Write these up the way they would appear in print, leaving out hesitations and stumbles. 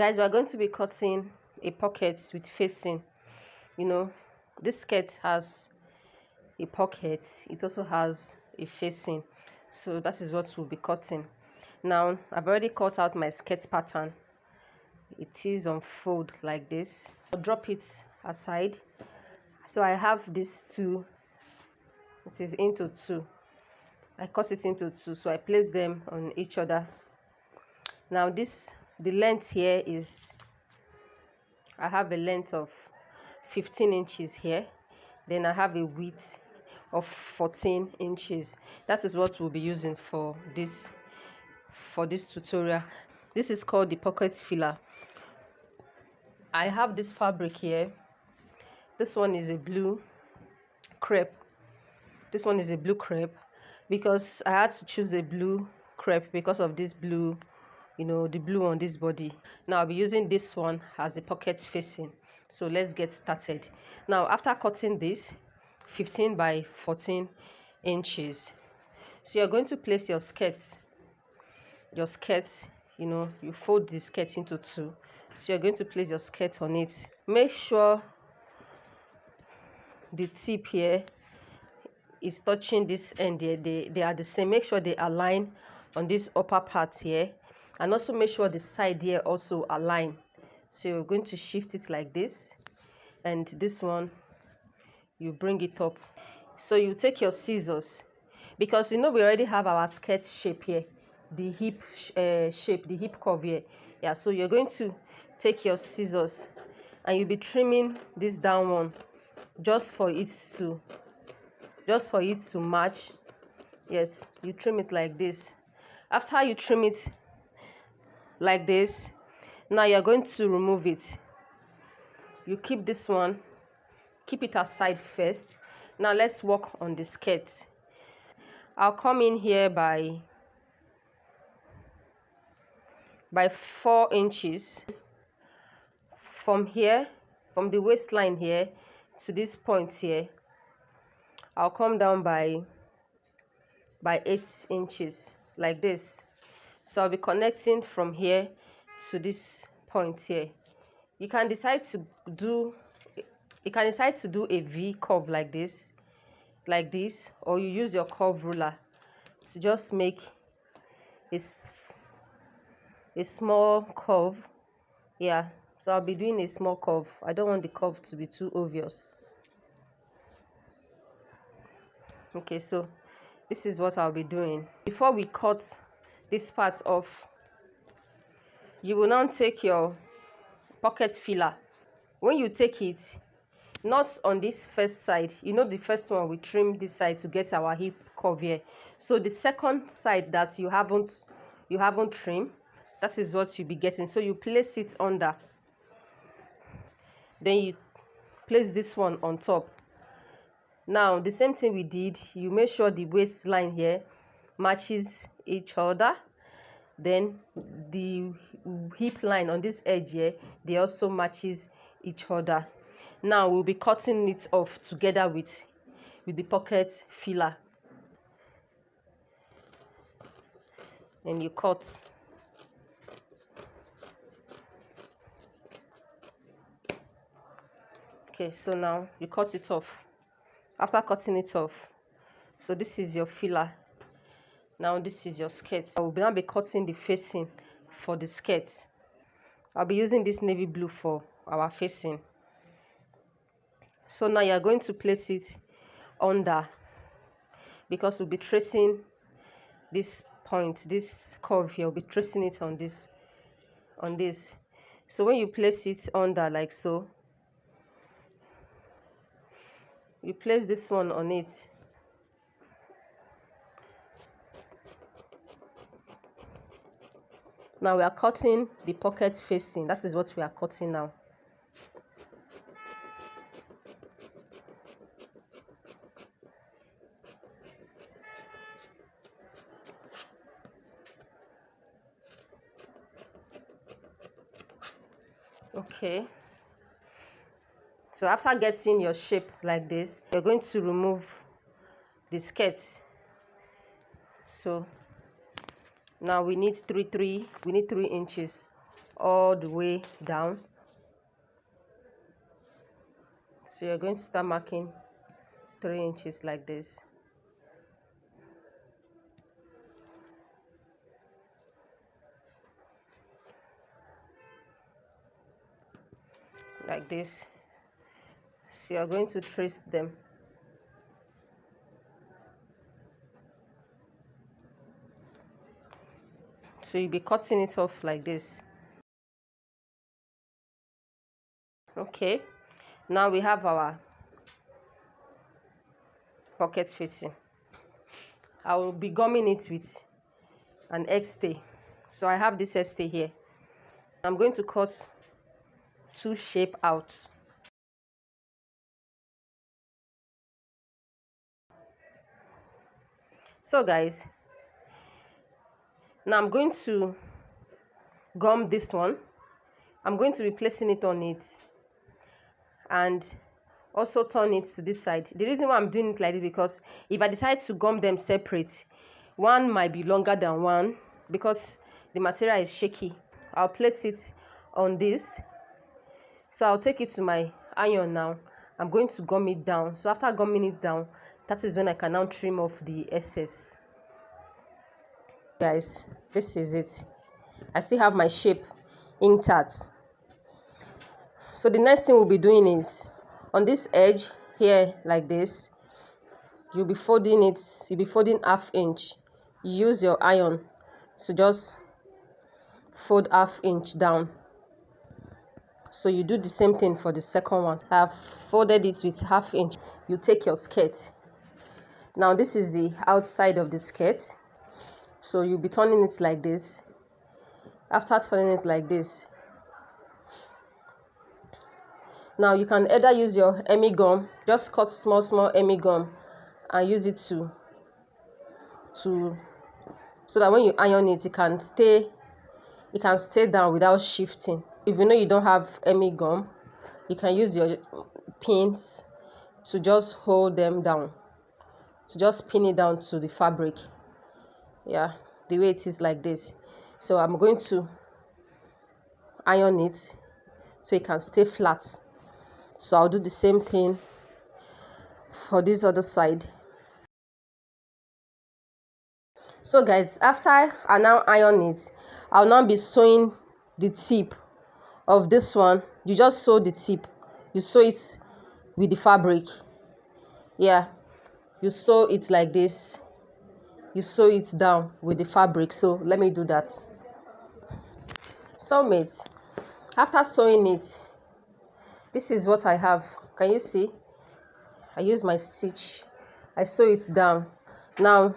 Guys, we are going to be cutting a pocket with facing. This skirt has a pocket, it also has a facing, so that is what we'll be cutting. Now I've already cut out my skirt pattern. It is on fold like this. I'll drop it aside. So I have these two, it is into two. I cut it into two, so I place them on each other. Now the length here is, I have a length of 15 inches here, then I have a width of 14 inches. That is what we'll be using for this tutorial. This is called the pocket filler. I have this fabric here. This one is a blue crepe. This one is a blue crepe because I had to choose a blue crepe because of this blue, the blue on this body. Now I'll be using this one as the pocket facing. So let's get started. Now after cutting this 15 by 14 inches, so you're going to place your skirt, you fold the skirt into two. So you're going to place your skirt on it. Make sure the tip here is touching this end here. They are the same. Make sure they align on this upper part here, and also make sure the side here also align. So you're going to shift it like this, and this one you bring it up. So you take your scissors, because we already have our skirt shape here, the hip shape, the hip curve here. Yeah, so you're going to take your scissors and you'll be trimming this down one just for it to match. Yes, you trim it like this. After you trim it like this, now you're going to remove it. You keep this one, keep it aside first. Now let's work on the skirt. I'll come in here by 4 inches from here, from the waistline here to this point here. I'll come down by 8 inches like this. So I'll be connecting from here to this point here. You can decide to do a V curve like this, or you use your curve ruler to just make a small curve. Yeah, so I'll be doing a small curve. I don't want the curve to be too obvious. Okay, so this is what I'll be doing. Before we cut this part off, you will now take your pocket filler. When you take it, not on this first side, the first one we trim this side to get our hip curve here. So the second side that you haven't trimmed, that is what you'll be getting. So you place it under, then you place this one on top. Now the same thing we did, you make sure the waistline here matches each other, then the hip line on this edge here, they also matches each other. Now we'll be cutting it off together with the pocket filler, and you cut. Okay, so now you cut it off. After cutting it off, so this is your filler. Now this is your skirt. I will now be cutting the facing for the skirt. I'll be using this navy blue for our facing. So now you're going to place it under, because we'll be tracing this point, this curve here, we'll be tracing it on this. So when you place it under like so, you place this one on it. Now we are cutting the pocket facing. That is what we are cutting now. Okay, so after getting your shape like this, you're going to remove the skirts. So now we need 3 inches all the way down. So you're going to start marking 3 inches like this. Like this. So you're going to trace them. So you'll be cutting it off like this. Okay, now we have our pocket facing. I will be gumming it with an X-stay. So I have this X-stay here. I'm going to cut 2 shapes out. So guys, now I'm going to gum this one. I'm going to be placing it on it and also turn it to this side. The reason why I'm doing it like this, because if I decide to gum them separate, one might be longer than one because the material is shaky. I'll place it on this. So I'll take it to my iron now. I'm going to gum it down. So after gumming it down, that is when I can now trim off the excess. Guys, this is it. I still have my shape intact. So the next thing we'll be doing is on this edge here like this, you'll be folding it. You'll be folding 1/2 inch. You use your iron to just fold 1/2 inch down. So you do the same thing for the second one. I've folded it with 1/2 inch. You take your skirt. Now this is the outside of the skirt. So you'll be turning it like this. After turning it like this, now you can either use your Emmy gum, just cut small Emmy gum and use it so that when you iron it, it can stay down without shifting. If you know you don't have Emmy gum, you can use your pins to just hold them down, to just pin it down to the fabric. Yeah, the way it is like this. So I'm going to iron it so it can stay flat. So I'll do the same thing for this other side. So guys, after I now iron it, I'll now be sewing the tip of this one. You just sew the tip. You sew it with the fabric. Yeah, you sew it like this. You sew it down with the fabric. So let me do that. So mates, after sewing it, this is what I have. Can you see? I use my stitch. I sew it down. Now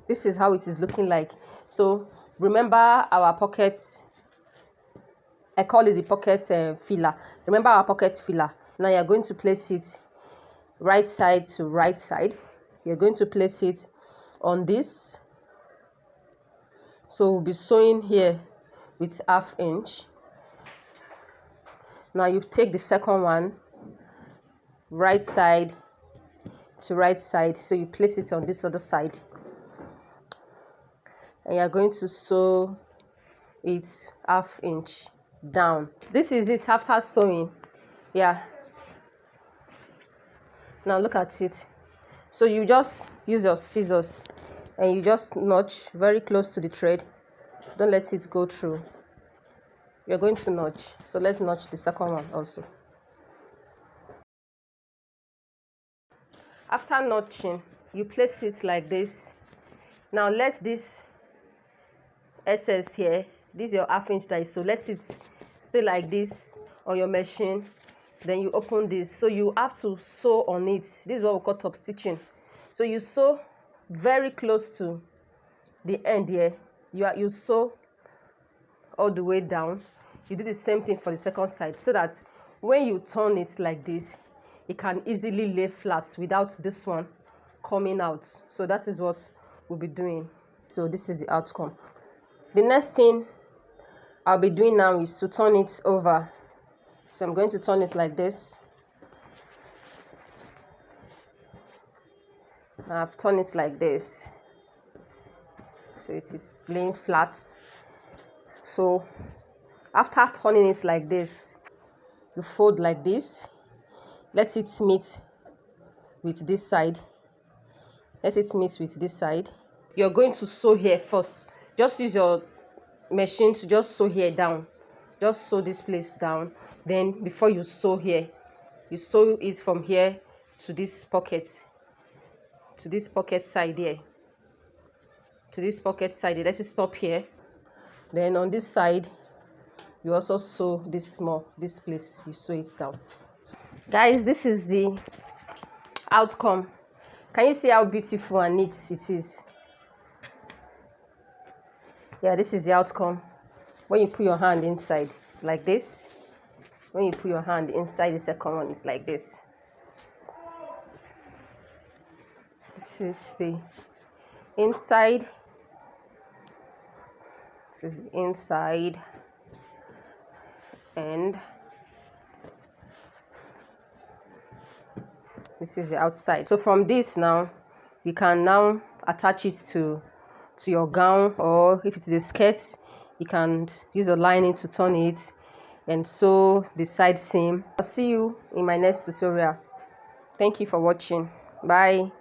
this is how it is looking like. So remember our pockets. I call it the pocket filler. Remember our pocket filler. Now you're going to place it right side to right side. You're going to place it on this. So we'll be sewing here with 1/2 inch. Now you take the second one, right side to right side. So you place it on this other side. And you're going to sew it 1/2 inch down. This is it after sewing. Yeah. Now look at it. So you just use your scissors and you just notch very close to the thread. Don't let it go through. You're going to notch. So let's notch the second one also. After notching, you place it like this. Now let this excess here, this is your 1/2 inch die, so let it stay like this on your machine. Then you open this. So you have to sew on it. This is what we call top stitching. So you sew very close to the end here. You sew all the way down. You do the same thing for the second side, so that when you turn it like this, it can easily lay flat without this one coming out. So that is what we'll be doing. So this is the outcome. The next thing I'll be doing now is to turn it over. So I'm going to turn it like this. I've turned it like this. So it is laying flat. So After turning it like this, you fold like this. Let it meet with this side. Let it meet with this side. You're going to sew here first. Just use your machine to just sew here down. Just sew this place down. Then before you sew here, you sew it from here to this pocket side here, to this pocket side. Let it stop here. Then on this side, you also sew this place, you sew it down. So, guys, this is the outcome. Can you see how beautiful and neat it is? Yeah, this is the outcome. When you put your hand inside, it's like this. When you put your hand inside the second one, it's like this. This is the inside. This is the inside. And this is the outside. So from this now, you can now attach it to your gown, or if it is a skirt, you can use a lining to turn it and sew the side seam. I'll see you in my next tutorial. Thank you for watching. Bye.